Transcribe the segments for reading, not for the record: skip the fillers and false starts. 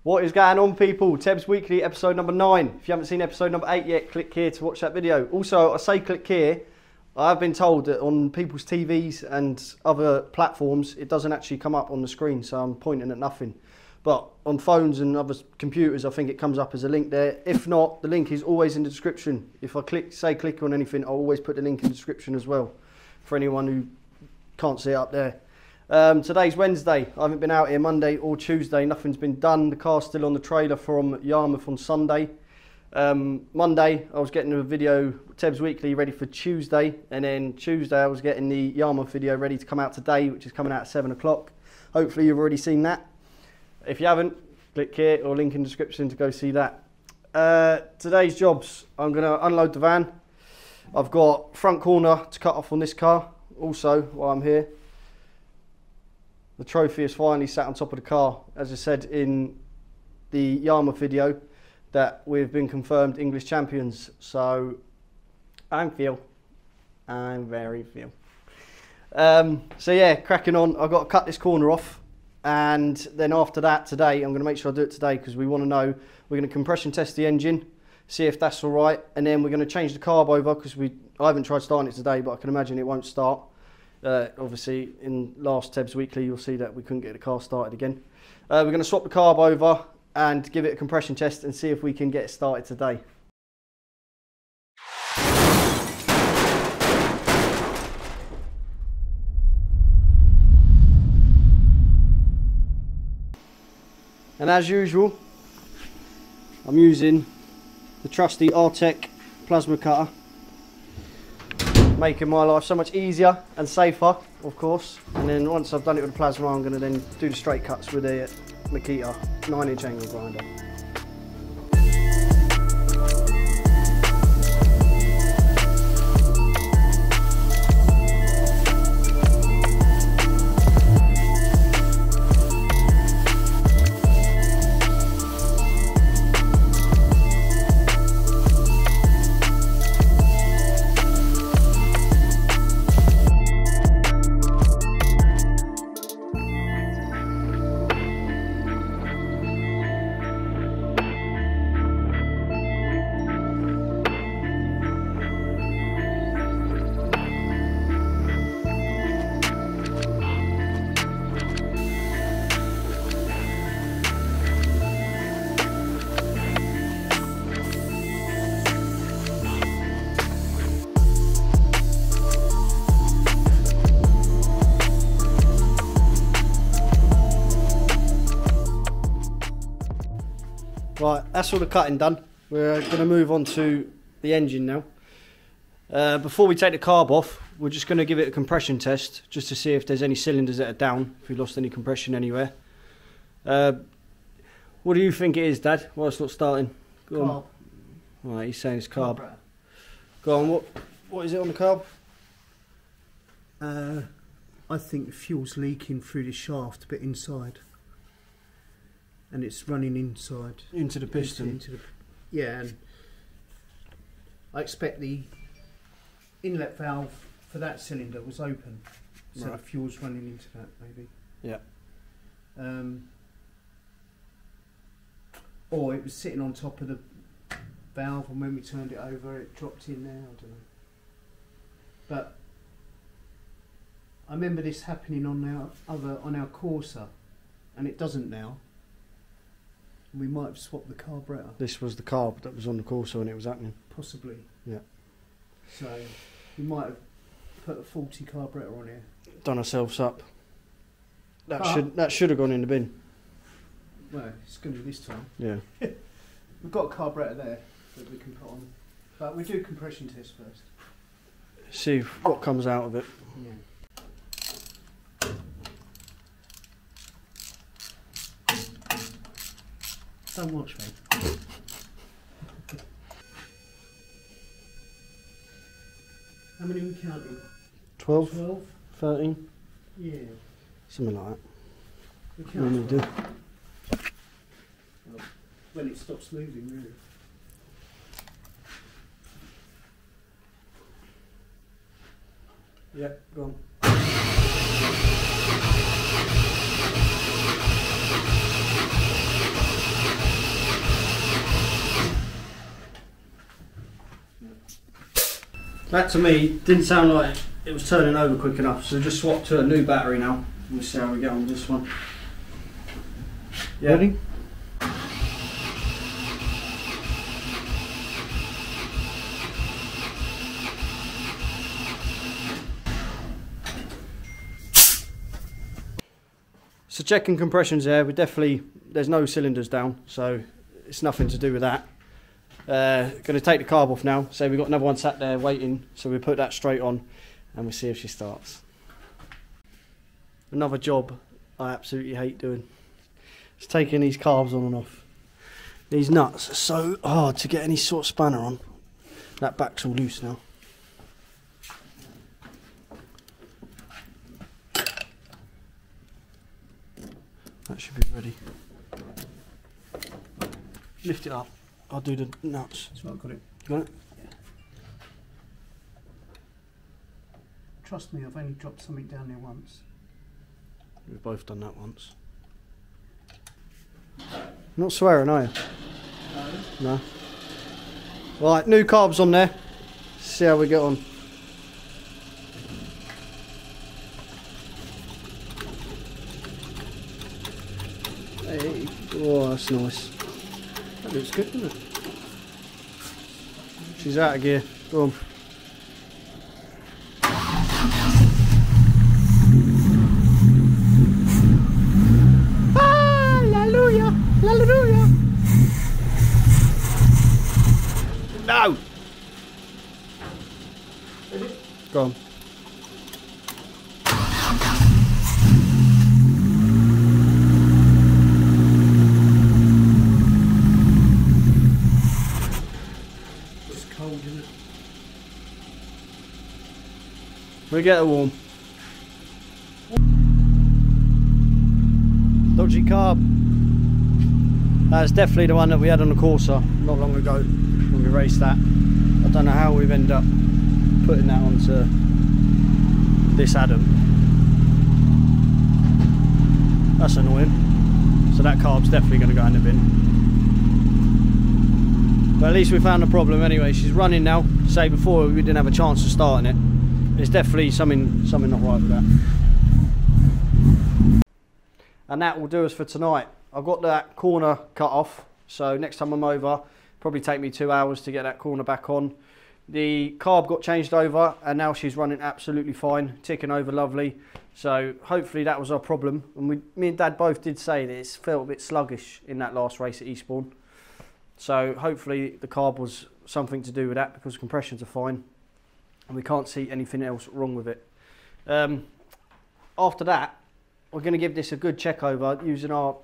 What is going on, people? Tebbz Weekly, episode number 9. If you haven't seen episode number 8 yet, click here to watch that video. Also, I say click here. I've been told that on people's TVs and other platforms, it doesn't actually come up on the screen, so I'm pointing at nothing. But on phones and other computers, I think it comes up as a link there. If not, the link is always in the description. If I click on anything, I'll always put the link in the description as well, for anyone who can't see it up there. Today's Wednesday. I haven't been out here Monday or Tuesday. Nothing's been done. The car's still on the trailer from Yarmouth on Sunday. Monday I was getting a video, Tebbz Weekly, ready for Tuesday, and then Tuesday I was getting the Yarmouth video ready to come out today, which is coming out at 7 o'clock. Hopefully you've already seen that. If you haven't, click here or link in the description to go see that. Today's jobs: I'm going to unload the van. I've got front corner to cut off on this car. Also, while I'm here, the trophy is finally sat on top of the car. As I said in the Yarmouth video, that we've been confirmed English champions. So I'm very feel. So yeah, cracking on. I've got to cut this corner off, and then after that today, I'm going to make sure I do it today because we want to know. We're going to compression test the engine, see if that's all right, and then we're going to change the carb over because I haven't tried starting it today, but I can imagine it won't start. Obviously in last Tebbz Weekly you'll see that we couldn't get the car started again. We're going to swap the carb over and give it a compression test and see if we can get it started today. And as usual, I'm using the trusty Artec plasma cutter, making my life so much easier and safer, of course. And then once I've done it with the plasma, I'm going to then do the straight cuts with a Makita 9-inch angle grinder. Right, that's all the cutting done. We're going to move on to the engine now. Before we take the carb off, we're just going to give it a compression test, just to see if there's any cylinders that are down, if we lost any compression anywhere. What do you think it is, Dad? Why it's not starting? Go on. Right, he's saying it's carb. Go on, what is it on the carb? I think the fuel's leaking through the shaft, but inside. And it's running inside. Into the piston? Yeah, and I expect the inlet valve for that cylinder was open. So right, the fuel's running into that, maybe. Yeah. Or it was sitting on top of the valve, and when we turned it over, it dropped in there, I don't know. But I remember this happening on our Corsa, and it doesn't now. We might have swapped the carburetor. This was the carb that was on the Corsa when it was happening. Possibly. Yeah. So we might have put a faulty carburetor on here. Done ourselves up. That should have gone in the bin. Well, it's going to be this time. Yeah. We've got a carburetor there that we can put on, but we do compression test first. See what comes out of it. Yeah. Don't watch me. How many are we counting? 12? 12? 13? Yeah. Something like that. We What count do we do? well, when it stops moving, really. Yeah, go on. That to me didn't sound like it was turning over quick enough, so we just swapped to a new battery now. We'll see how we get on with this one. Yeah. Ready? So checking compressions there, there's no cylinders down, so it's nothing to do with that. Going to take the carb off now, so we've got another one sat there waiting, so we put that straight on and we'll see if she starts. Another job I absolutely hate doing. It's taking these carbs on and off. These nuts are so hard to get any sort of spanner on. That back's all loose now. That should be ready. Lift it up. I'll do the nuts. That's right, got it. You got it? Yeah. Trust me, I've only dropped something down there once. We've both done that once. Not swearing, are you? No. Right, new carbs on there. See how we get on. Hey, oh, that's nice. That looks good, doesn't it? She's out of gear. Go on. Hallelujah! Hallelujah! No! Go on. We get it warm. Dodgy carb. That's definitely the one that we had on the Corsa not long ago when we raced that. I don't know how we've ended up putting that onto this Adam. That's annoying. So that carb's definitely going to go in the bin. But at least we found the problem anyway. She's running now. Say before we didn't have a chance of starting it. There's definitely something not right with that. And that will do us for tonight. I've got that corner cut off, so next time I'm over, probably take me 2 hours to get that corner back on. The carb got changed over and now she's running absolutely fine, ticking over lovely. So hopefully that was our problem. And me and Dad both did say that it's felt a bit sluggish in that last race at Eastbourne. So hopefully the carb was something to do with that, because compressions are fine. And we can't see anything else wrong with it. After that, we're going to give this a good check over using our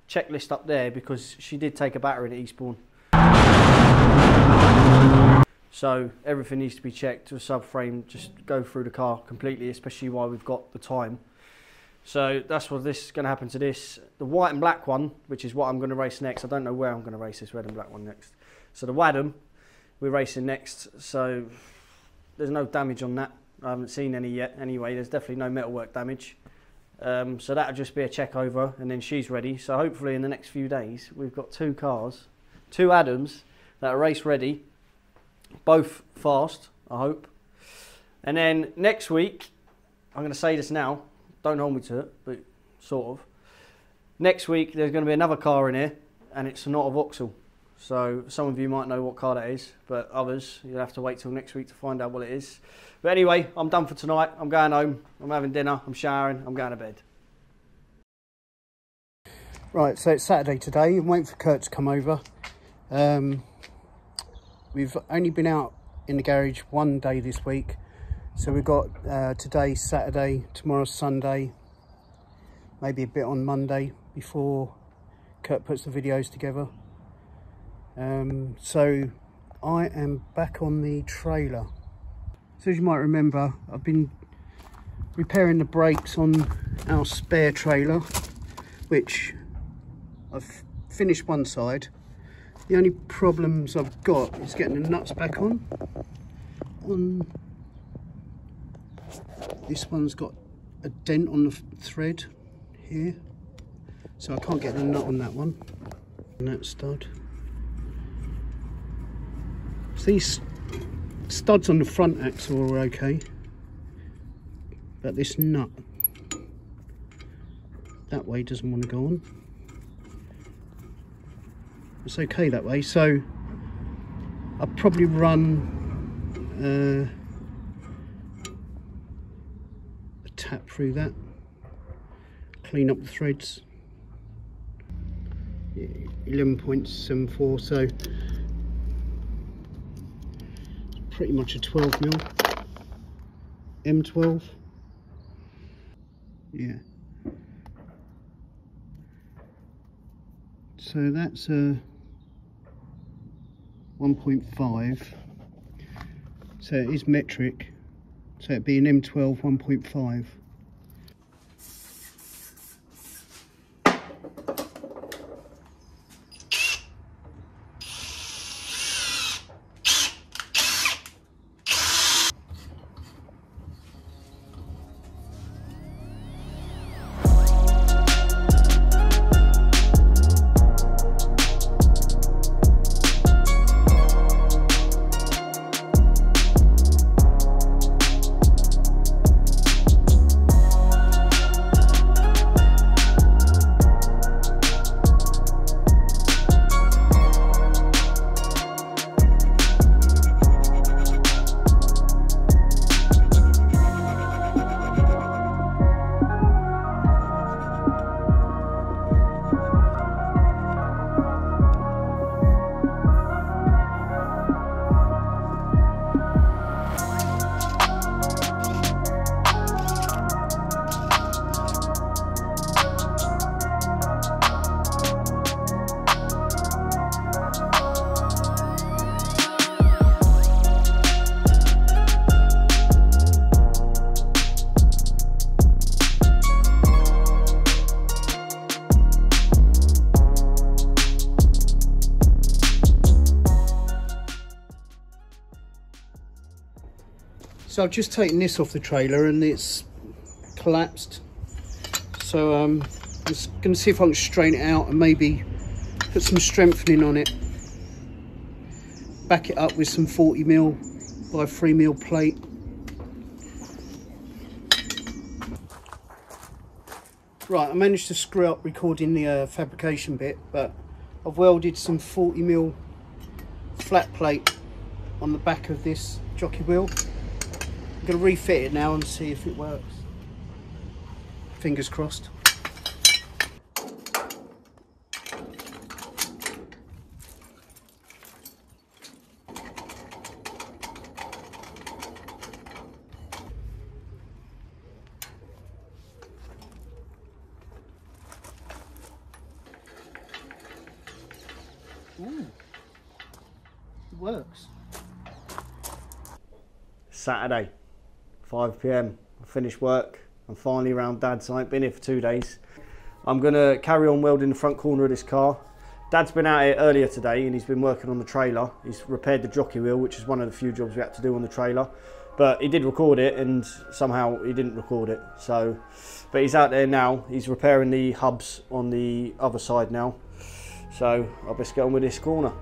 checklist up there, because she did take a battering at Eastbourne. So everything needs to be checked to a subframe, just go through the car completely, especially while we've got the time. So that's what this is going to happen to this. The white and black one, which is what I'm going to race next. I don't know where I'm going to race this red and black one next. So the Radam, we're racing next. So there's no damage on that. I haven't seen any yet anyway. There's definitely no metalwork damage. So that'll just be a check over and then she's ready. So hopefully in the next few days we've got 2 cars, 2 Adams that are race ready, both fast, I hope. And then next week, I'm going to say this now, don't hold me to it, but sort of. Next week there's going to be another car in here and it's not a Vauxhall. So some of you might know what car that is, but others, you'll have to wait till next week to find out what it is. But anyway, I'm done for tonight. I'm going home, I'm having dinner, I'm showering, I'm going to bed. Right, so it's Saturday today. I'm waiting for Kurt to come over. We've only been out in the garage one day this week. So we've got today Saturday, tomorrow Sunday, maybe a bit on Monday before Kurt puts the videos together. So I am back on the trailer. So as you might remember, I've been repairing the brakes on our spare trailer, which I've finished one side. The only problems I've got is getting the nuts back on. This one's got a dent on the thread here, so I can't get the nut on that one. And that stud. So these studs on the front axle are okay, but this nut that way doesn't want to go on. It's okay that way, so I'll probably run a tap through that, clean up the threads. 11.74, so it's pretty much a 12mm M12. Yeah, so that's a 1.5, so it is metric, so it'd be an M12 1.5. So I've just taken this off the trailer and it's collapsed. So I'm just going to see if I can straighten it out and maybe put some strengthening on it. Back it up with some 40mm by 3mm plate. Right, I managed to screw up recording the fabrication bit, but I've welded some 40mm flat plate on the back of this jockey wheel. I'm going to refit it now and see if it works. Fingers crossed. Ooh, it works. Saturday, 5 PM. I finished work. I'm finally around Dad's. I ain't been here for 2 days. I'm going to carry on welding the front corner of this car. Dad's been out here earlier today and he's been working on the trailer. He's repaired the jockey wheel, which is one of the few jobs we had to do on the trailer. But he did record it and somehow he didn't record it. So, but he's out there now. He's repairing the hubs on the other side now. So I'll best get on with this corner.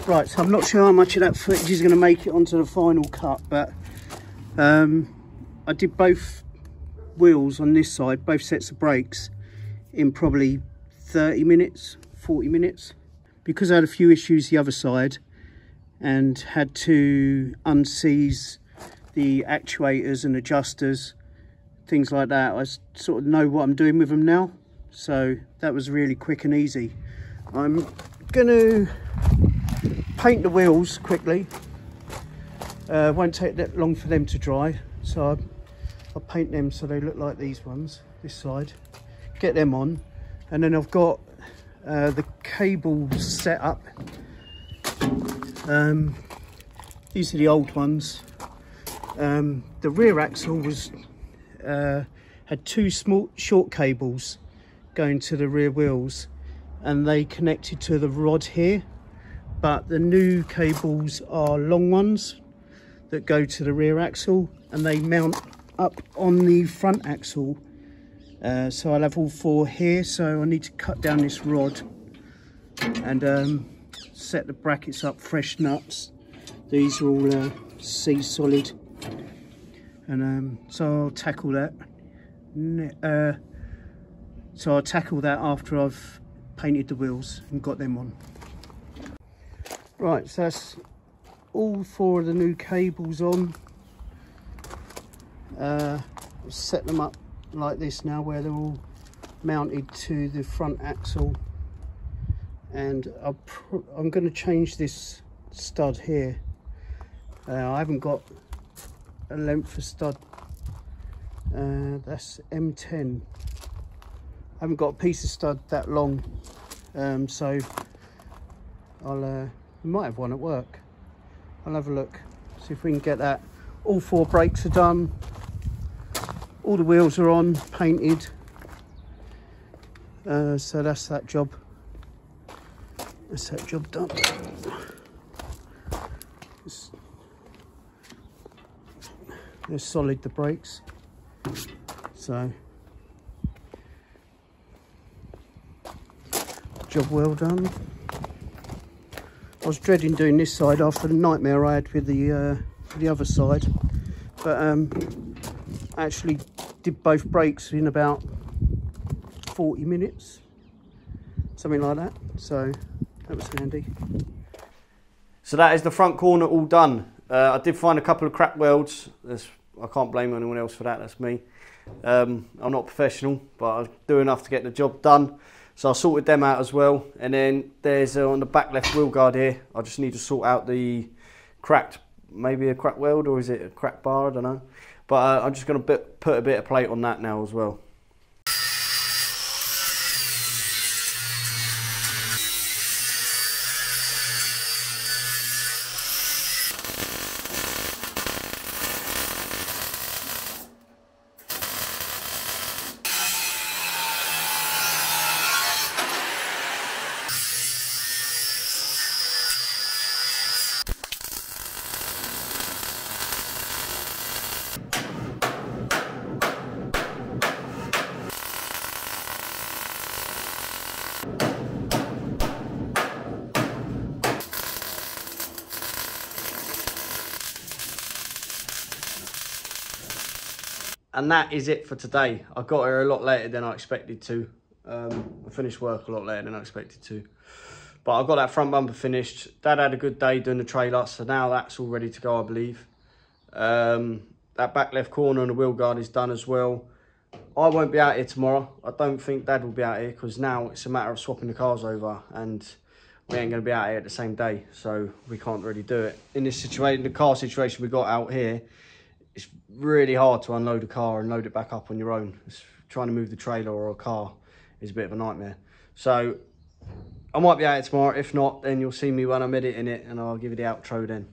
Right, so I'm not sure how much of that footage is going to make it onto the final cut, but I did both wheels on this side, both sets of brakes, in probably 30 minutes, 40 minutes. Because I had a few issues the other side and had to unseize the actuators and adjusters, things like that, I sort of know what I'm doing with them now. So that was really quick and easy. I'm going to paint the wheels quickly. Won't take that long for them to dry, so I'll paint them so they look like these ones, this side. Get them on, and then I've got the cables set up. These are the old ones. The rear axle was had two small short cables going to the rear wheels, and they connected to the rod here, but the new cables are long ones that go to the rear axle, and they mount up on the front axle. So I'll have all four here, so I need to cut down this rod and set the brackets up, fresh nuts. These are all C solid, and so I'll tackle that. So I'll tackle that after I've painted the wheels and got them on. Right, so that's all four of the new cables on. Set them up like this now, where they're all mounted to the front axle, and I'm going to change this stud here. I haven't got a length for stud. That's M10. I haven't got a piece of stud that long, so I'll we might have one at work. I'll have a look, see if we can get that. All four brakes are done, all the wheels are on, painted, so that's that job. That's that job done. They're solid, the brakes, so job well done. I was dreading doing this side after the nightmare I had with the other side, but I actually did both brakes in about 40 minutes, something like that, so that was handy. So that is the front corner all done. I did find a couple of cracked welds. I can't blame anyone else for that, that's me. I'm not professional, but I do enough to get the job done. So I sorted them out as well. And then there's on the back left wheel guard here, I just need to sort out the cracked, maybe a cracked weld, or is it a cracked bar, I don't know. But I'm just going to put a bit of plate on that now as well. And that is it for today. I got here a lot later than I expected to. I finished work a lot later than I expected to. But I got that front bumper finished. Dad had a good day doing the trailer, so now that's all ready to go, I believe. That back left corner and the wheel guard is done as well. I won't be out here tomorrow. I don't think Dad will be out here, because now it's a matter of swapping the cars over, and we ain't going to be out here at the same day, so we can't really do it. In this situation, the car situation we got out here, it's really hard to unload a car and load it back up on your own. Trying to move the trailer or a car is a bit of a nightmare. So I might be out here tomorrow. If not, then you'll see me when I'm editing it, and I'll give you the outro then.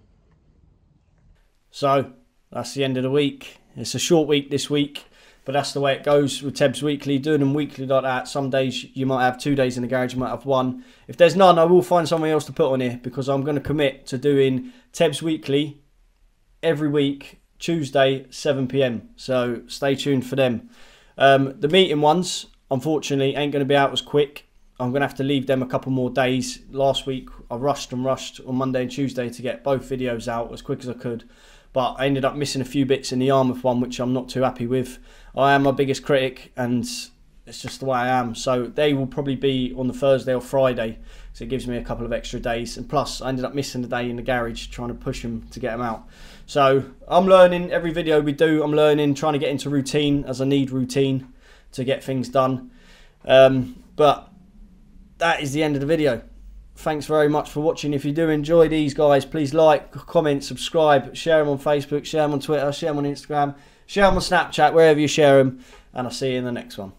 So that's the end of the week. It's a short week this week, but that's the way it goes with Tebbz Weekly. Doing them weekly like that, some days you might have 2 days in the garage, you might have one. If there's none, I will find something else to put on here, because I'm going to commit to doing Tebbz Weekly every week, Tuesday 7 PM, so stay tuned for them. The meeting ones unfortunately ain't going to be out as quick. I'm going to have to leave them a couple more days. Last week I rushed on Monday and Tuesday to get both videos out as quick as I could, but I ended up missing a few bits in the Yarmouth one, which I'm not too happy with. I am my biggest critic, and it's just the way I am. So they will probably be on the Thursday or Friday, so it gives me a couple of extra days. And plus I ended up missing a day in the garage trying to push them to get them out. So I'm learning every video we do. I'm learning, trying to get into routine, as I need routine to get things done. But that is the end of the video. Thanks very much for watching. If you do enjoy these guys, please like, comment, subscribe, share them on Facebook, share them on Twitter, share them on Instagram, share them on Snapchat, wherever you share them, and I'll see you in the next one.